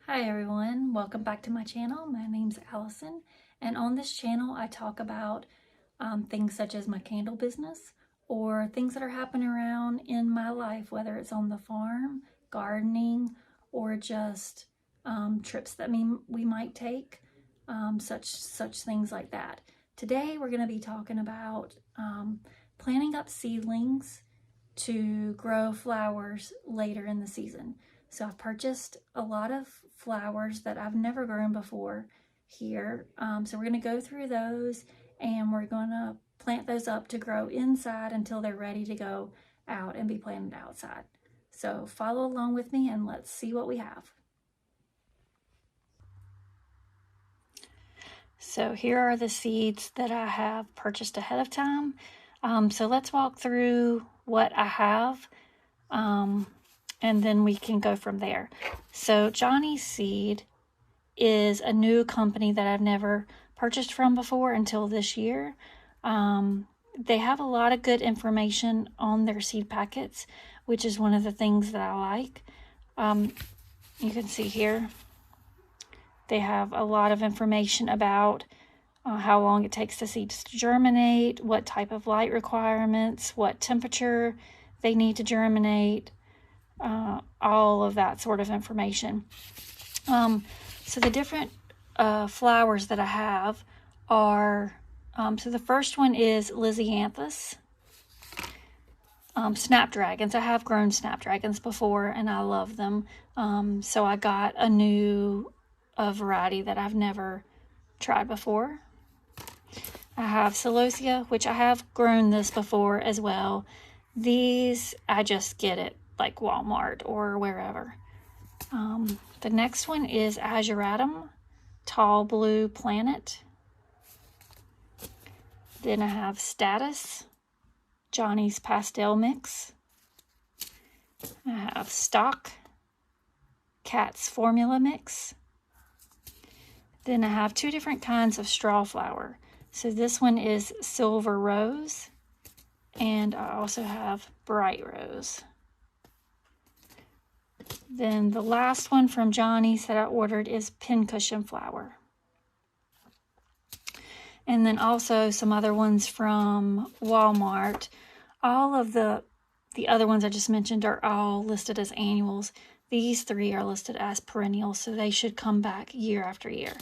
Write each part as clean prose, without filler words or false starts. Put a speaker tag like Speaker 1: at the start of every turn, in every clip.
Speaker 1: Hi everyone, welcome back to my channel. My name's Allison, and on this channel I talk about things such as my candle business or things that are happening around in my life, whether it's on the farm, gardening, or just trips that we might take, such things like that. Today we're going to be talking about planting up seedlings to grow flowers later in the season. So I've purchased a lot of flowers that I've never grown before here. So we're going to go through those and we're going to plant those up to grow inside until they're ready to go out and be planted outside. So follow along with me and let's see what we have. So here are the seeds that I have purchased ahead of time. So let's walk through what I have. And then we can go from there. So Johnny's Seed is a new company that I've never purchased from before until this year. They have a lot of good information on their seed packets, which is one of the things that I like. You can see here, they have a lot of information about how long it takes the seeds to germinate, what type of light requirements, what temperature they need to germinate, all of that sort of information. So the different flowers that I have are, so the first one is Lisianthus. Snapdragons. I have grown Snapdragons before and I love them. So I got a variety that I've never tried before. I have Celosia, which I have grown this before as well. These I just get at like Walmart or wherever. The next one is Azuratum, Tall Blue Planet. Then I have Status, Johnny's Pastel Mix. I have Stock, Cat's Formula Mix. Then I have two different kinds of straw flower. So this one is Silver Rose, and I also have Bright Rose. Then the last one from Johnny's that I ordered is Pincushion Flower. And then also some other ones from Walmart. All of the other ones I just mentioned are all listed as annuals. These three are listed as perennials, so they should come back year after year.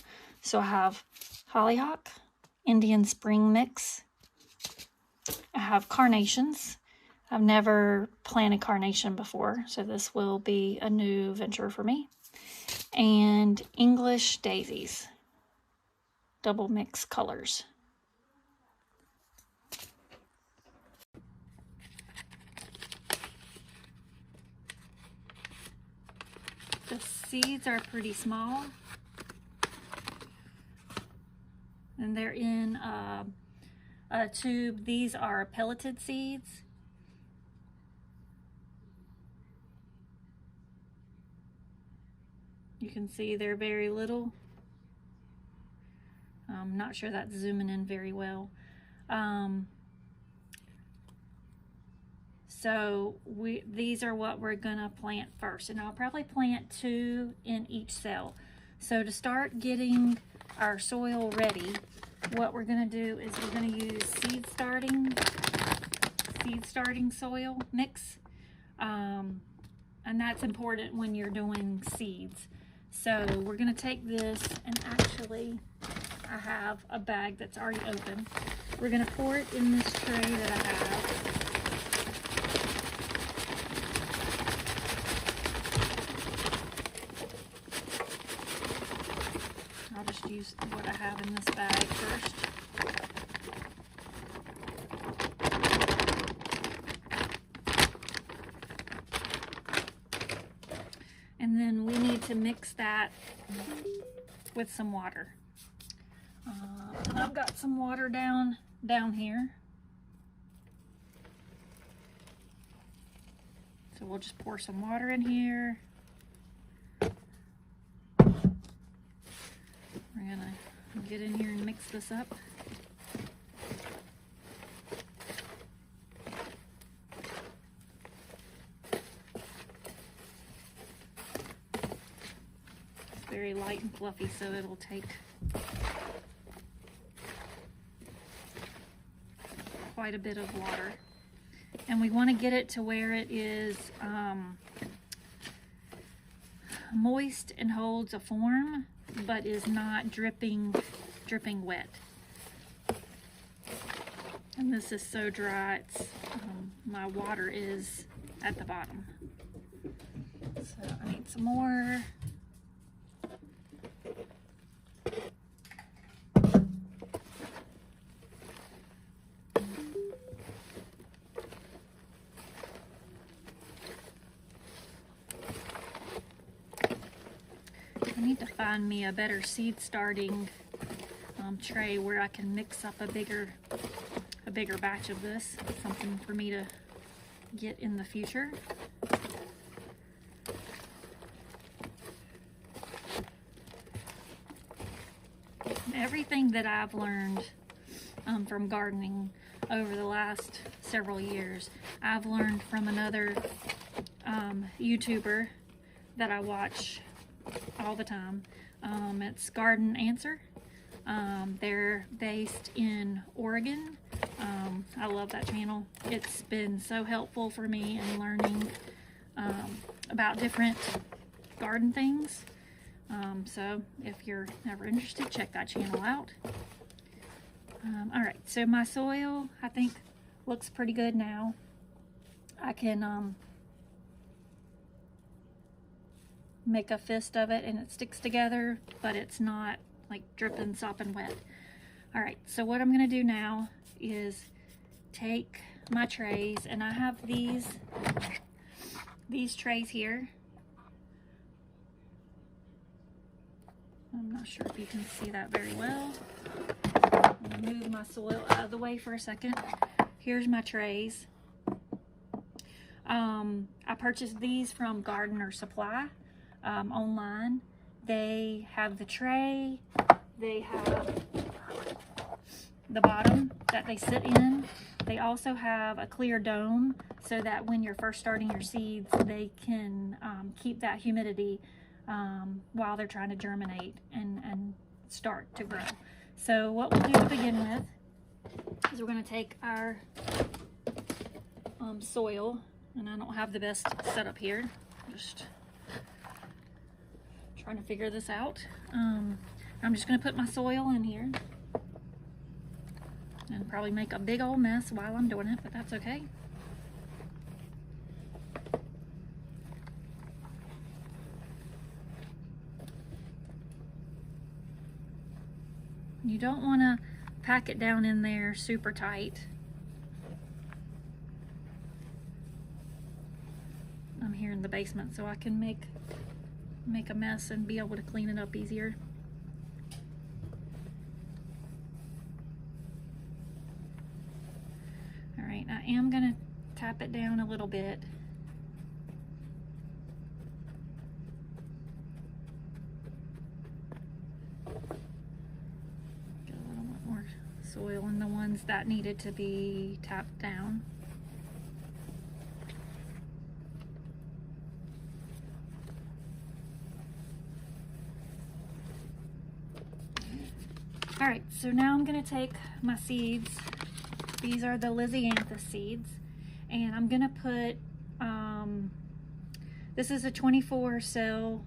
Speaker 1: So I have Hollyhock, Indian Spring Mix. I have Carnations. I've never planted carnation before, so this will be a new venture for me. And English Daisies, double mix colors. The seeds are pretty small, and they're in a tube. These are pelleted seeds. You can see they're very little. I'm not sure that's zooming in very well. So these are what we're gonna plant first, and I'll probably plant 2 in each cell. So to start getting our soil ready, what we're gonna do is we're gonna use seed starting soil mix. And that's important when you're doing seeds. So we're gonna take this, and actually I have a bag that's already open. We're gonna pour it in this tray that I have. I'll just use what I have in this bag first. And then we need to mix that with some water. And I've got some water down here. So we'll just pour some water in here. We're gonna get in here and mix this up. very light and fluffy, so it'll take quite a bit of water. And we want to get it to where it is moist and holds a form, but is not dripping wet. And this is so dry, it's, my water is at the bottom. So I need some more. I need to find me a better seed starting tray where I can mix up a bigger batch of this. Something for me to get in the future. Everything that I've learned from gardening over the last several years, I've learned from another YouTuber that I watch all the time. It's Garden Answer. They're based in Oregon. I love that channel. It's been so helpful for me in learning about different garden things. So if you're ever interested, check that channel out. All right, so my soil, I think, looks pretty good now. I can make a fist of it and it sticks together, but it's not like dripping, sopping wet. All right, so what I'm gonna do now is take my trays, and I have these trays here. I'm not sure if you can see that very well. I'm gonna move my soil out of the way for a second. Here's my trays. I purchased these from Gardener Supply online. They have the tray, they have the bottom that they sit in. They also have a clear dome so that when you're first starting your seeds, they can keep that humidity while they're trying to germinate and start to grow. So what we'll do to begin with is we're going to take our soil, and I don't have the best setup here, just trying to figure this out. I'm just going to put my soil in here and probably make a big old mess while I'm doing it, but that's okay. You don't want to pack it down in there super tight. I'm here in the basement, so I can make a mess and be able to clean it up easier. All right, I am gonna tap it down a little bit. Get a little bit more soil in the ones that needed to be tapped down. All right, so now I'm gonna take my seeds. These are the Lisianthus seeds, and I'm gonna put, this is a 24 cell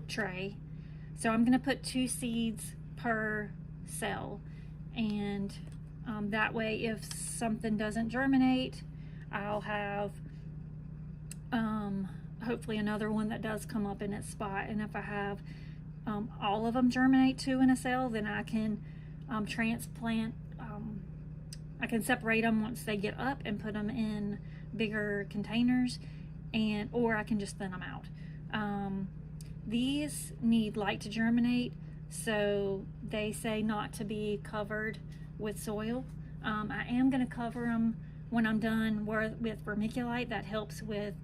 Speaker 1: tray, so I'm gonna put 2 seeds per cell, and that way if something doesn't germinate, I'll have hopefully another one that does come up in its spot. And if I have all of them germinate 2 in a cell, then I can transplant. I can separate them once they get up and put them in bigger containers, or I can just thin them out. These need light to germinate, so they say not to be covered with soil. I am going to cover them when I'm done with vermiculite. That helps with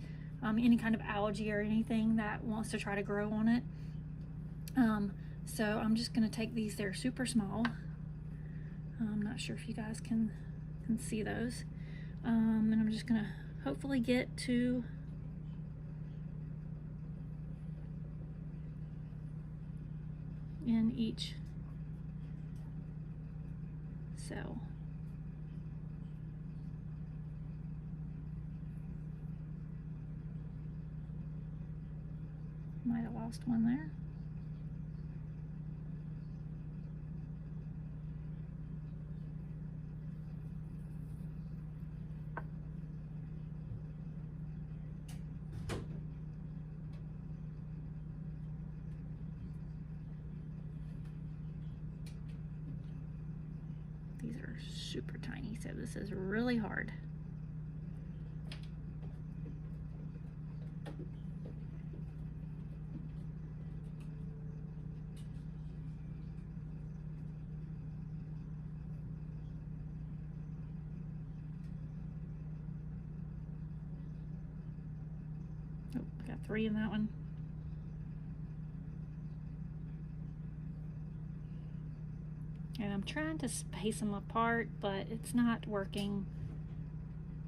Speaker 1: any kind of algae or anything that wants to try to grow on it. So I'm just going to take these. They're super small. I'm not sure if you guys can see those. And I'm just going to hopefully get to . in each cell. Might have lost one there. These are super tiny, so this is really hard. Oh, I got 3 in that one. And I'm trying to space them apart, but it's not working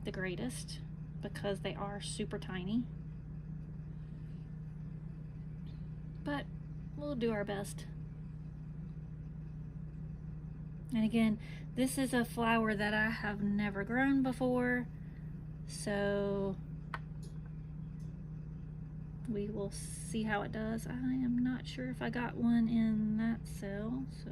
Speaker 1: the greatest because they are super tiny. But we'll do our best. And again, this is a flower that I have never grown before, so we will see how it does. I am not sure if I got one in that cell, so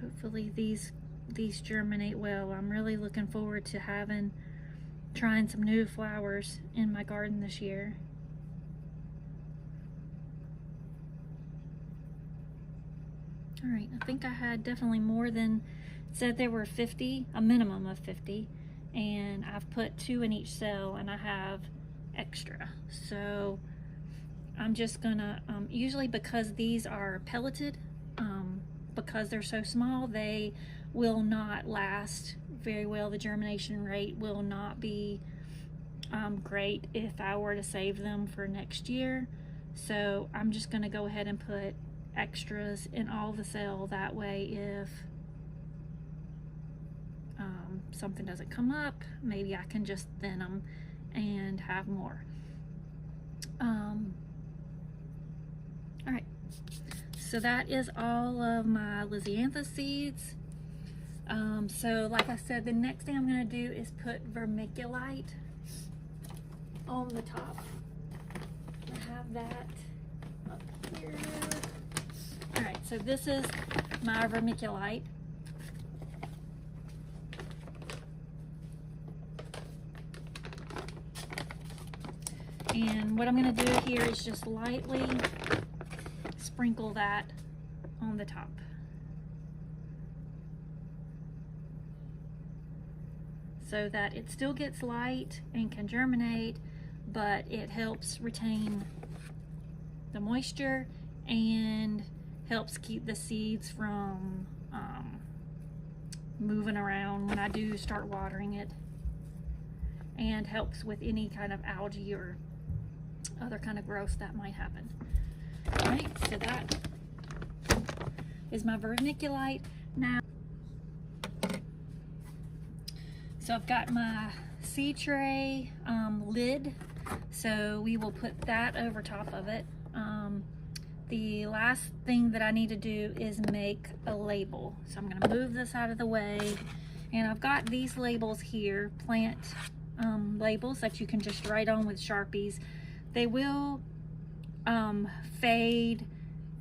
Speaker 1: hopefully these germinate well. I'm really looking forward to trying some new flowers in my garden this year. All right, I think I had definitely more than, said there were 50, a minimum of 50, and I've put 2 in each cell and I have extra. So I'm just gonna, usually because these are pelleted, because they're so small, they will not last very well. The germination rate will not be great if I were to save them for next year. So I'm just going to go ahead and put extras in all the cell. That way if something doesn't come up, maybe I can just thin them and have more. All right. So that is all of my Lisianthus seeds. So like I said, the next thing I'm going to do is put vermiculite on the top. I have that up here. All right, so this is my vermiculite. And what I'm going to do here is just lightly sprinkle that on the top. So that it still gets light and can germinate, but it helps retain the moisture and helps keep the seeds from moving around when I do start watering it, and helps with any kind of algae or other kind of growth that might happen. All right, so that is my vermiculite. Now, so I've got my seed tray lid, so we will put that over top of it. The last thing that I need to do is make a label. So I'm gonna move this out of the way, and I've got these labels here, plant labels that you can just write on with Sharpies. They will fade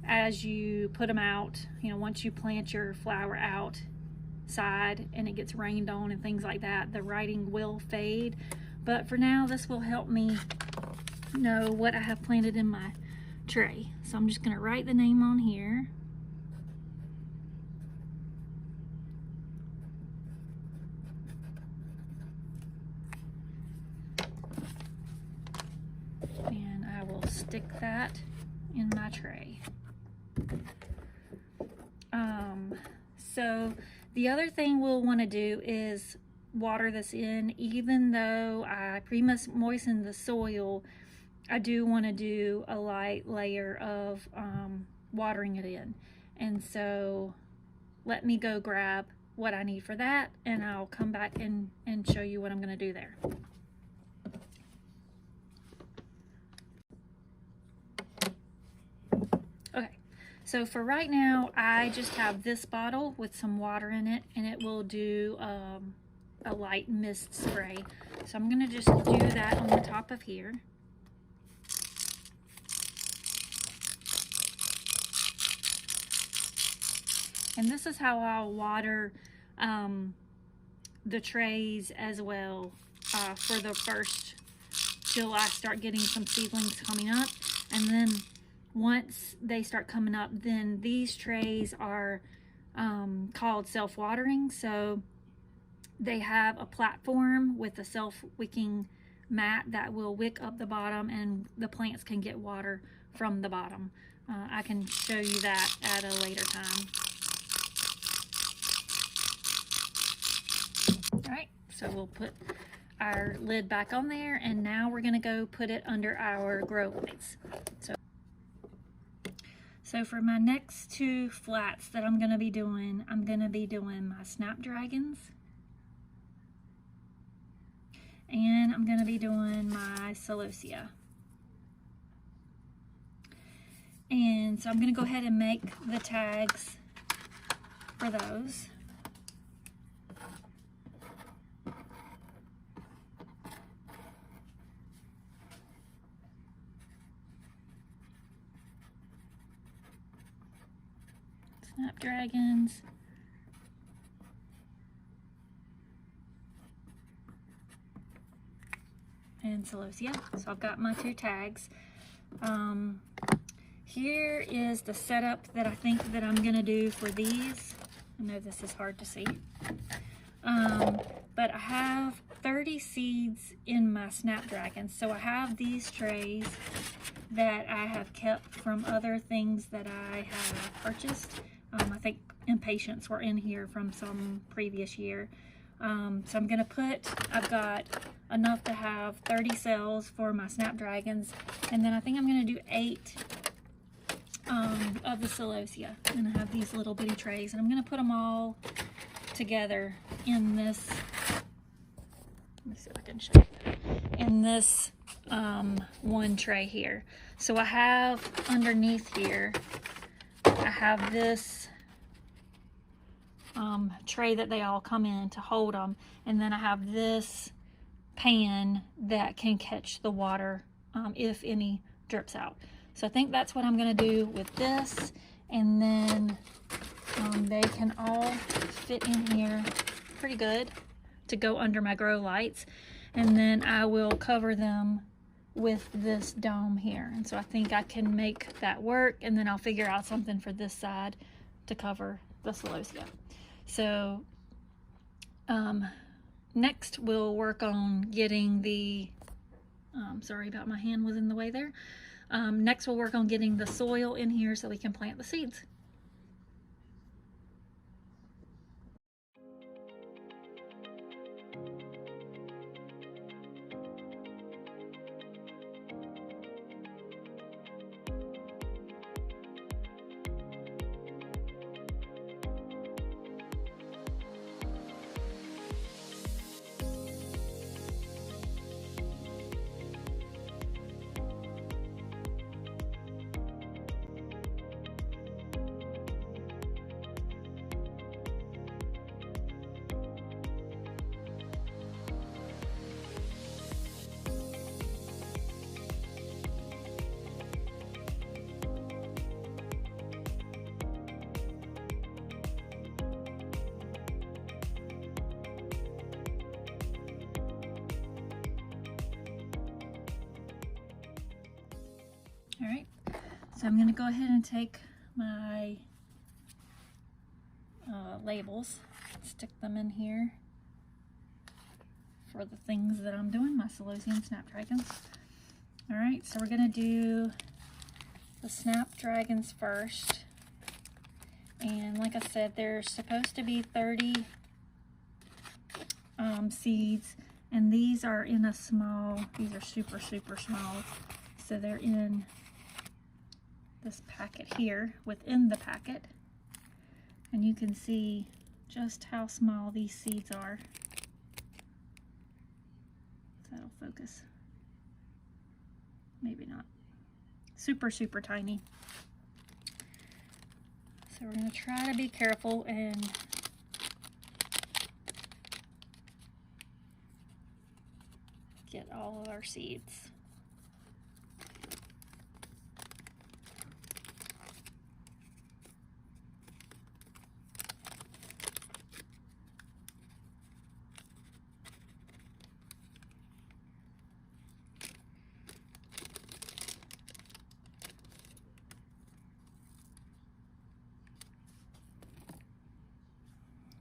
Speaker 1: as you put them out. You know, once you plant your flower outside and it gets rained on and things like that, the writing will fade. But for now, this will help me know what I have planted in my tray. So I'm just going to write the name on here. And I will stick that in my tray. So the other thing we'll want to do is water this in. Even though I pre-moistened the soil, I do want to do a light layer of watering it in. And so let me go grab what I need for that, and I'll come back and show you what I'm going to do there. Okay, so for right now, I just have this bottle with some water in it, and it will do a light mist spray. So I'm going to just do that on the top of here. And this is how I'll water the trays as well for the first, till I start getting some seedlings coming up. And then once they start coming up, then these trays are called self-watering. So they have a platform with a self-wicking mat that will wick up the bottom, and the plants can get water from the bottom. I can show you that at a later time. All right, so we'll put our lid back on there, and now we're going to go put it under our grow lights. So for my next two flats that I'm going to be doing, I'm going to be doing my Snapdragons, and I'm going to be doing my Celosia. And so I'm going to go ahead and make the tags for those. Snapdragons. And Celosia. So I've got my two tags. Here is the setup that I think that I'm gonna do for these. I know this is hard to see. But I have 30 seeds in my Snapdragons. So I have these trays that I have kept from other things that I have purchased. I think Impatiens were in here from some previous year. So I'm gonna I've got enough to have 30 cells for my Snapdragons, and then I think I'm gonna do 8 of the Celosia. And I have these little bitty trays, and I'm gonna put them all together in this, let me see if I can show you, in this one tray here. So I have underneath here, I have this tray that they all come in to hold them, and then I have this pan that can catch the water if any drips out. So I think that's what I'm going to do with this, and then they can all fit in here pretty good to go under my grow lights, and then I will cover them with this dome here. And so I think I can make that work, and then I'll figure out something for this side to cover the Celosia. So next we'll work on getting the, sorry about my hand was in the way there. Next we'll work on getting the soil in here so we can plant the seeds. All right, so I'm going to go ahead and take my labels, stick them in here for the things that I'm doing, my Celosia and Snapdragons. All right, so we're going to do the Snapdragons first. And like I said, there's supposed to be 30 seeds, and these are in a small, these are super small, so they're in this packet here, within the packet, and you can see just how small these seeds are. If that'll focus, maybe not. Super tiny. So we're going to try to be careful and get all of our seeds.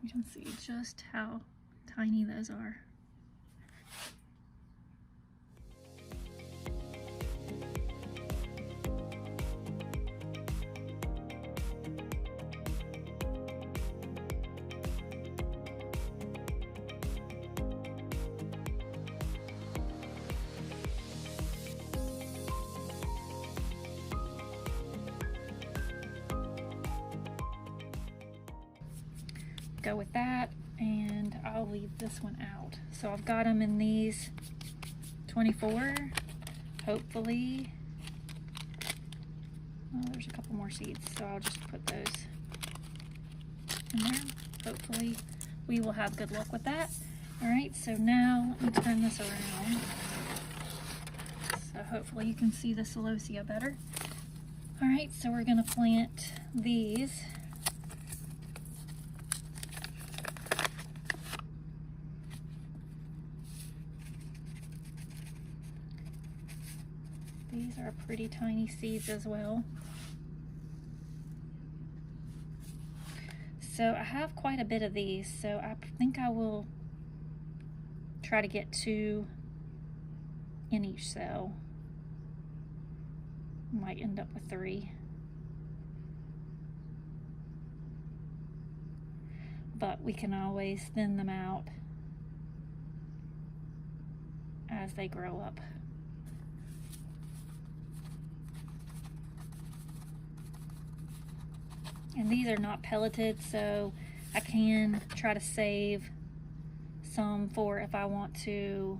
Speaker 1: You can see just how tiny those are. Go with that, and I'll leave this one out. So I've got them in these 24, hopefully. Oh, there's a couple more seeds, so I'll just put those in there. Hopefully we will have good luck with that. All right, so now let me turn this around. So hopefully you can see the Celosia better. All right, so we're gonna plant these. These are pretty tiny seeds as well. So I have quite a bit of these, so I think I will try to get 2 in each cell. Might end up with 3. But we can always thin them out as they grow up. And these are not pelleted, so I can try to save some for if I want to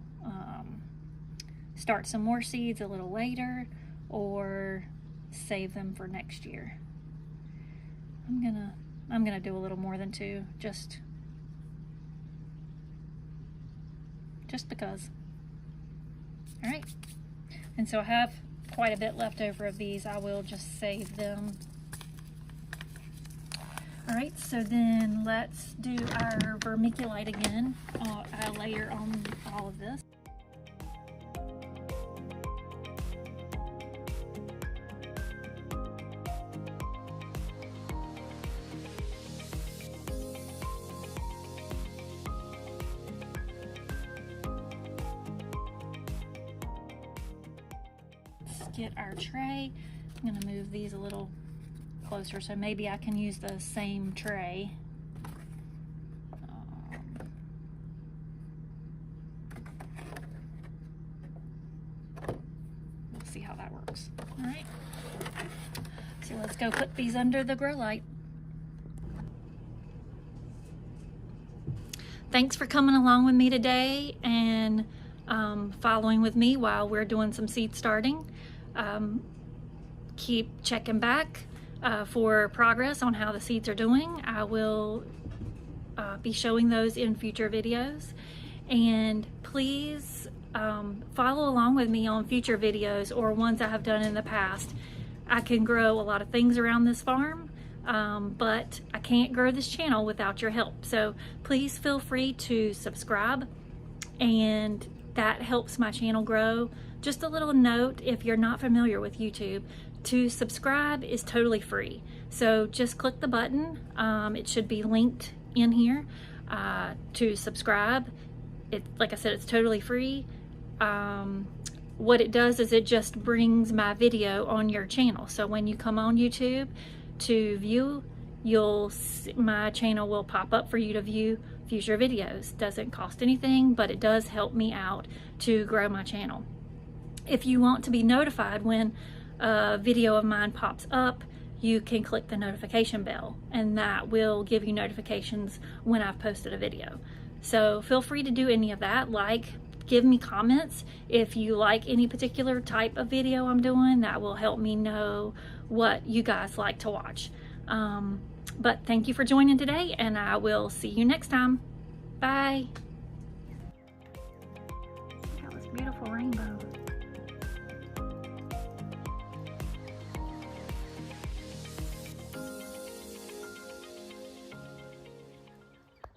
Speaker 1: start some more seeds a little later, or save them for next year. I'm gonna do a little more than 2, just because. All right, and so I have quite a bit left over of these. I will just save them. All right, so then let's do our vermiculite again. I'll layer on all of this. Let's get our tray. I'm gonna move these a little closer, so maybe I can use the same tray. We'll see how that works. All right, so let's go put these under the grow light. Thanks for coming along with me today and following with me while we're doing some seed starting. Keep checking back for progress on how the seeds are doing. I will be showing those in future videos, and please follow along with me on future videos or ones I have done in the past. I can grow a lot of things around this farm, but I can't grow this channel without your help. So please feel free to subscribe, and that helps my channel grow. Just a little note, if you're not familiar with YouTube, to subscribe is totally free. So just click the button. It should be linked in here to subscribe. Like I said, it's totally free. what it does is it just brings my video on your channel. So when you come on YouTube to view, my channel will pop up for you to view future videos. Doesn't cost anything, but it does help me out to grow my channel. If you want to be notified when a video of mine pops up, you can click the notification bell, and that will give you notifications when I've posted a video. So feel free to do any of that. Give me comments if you like any particular type of video I'm doing. That will help me know what you guys like to watch. But thank you for joining today, and I will see you next time. Bye. That was beautiful rainbow.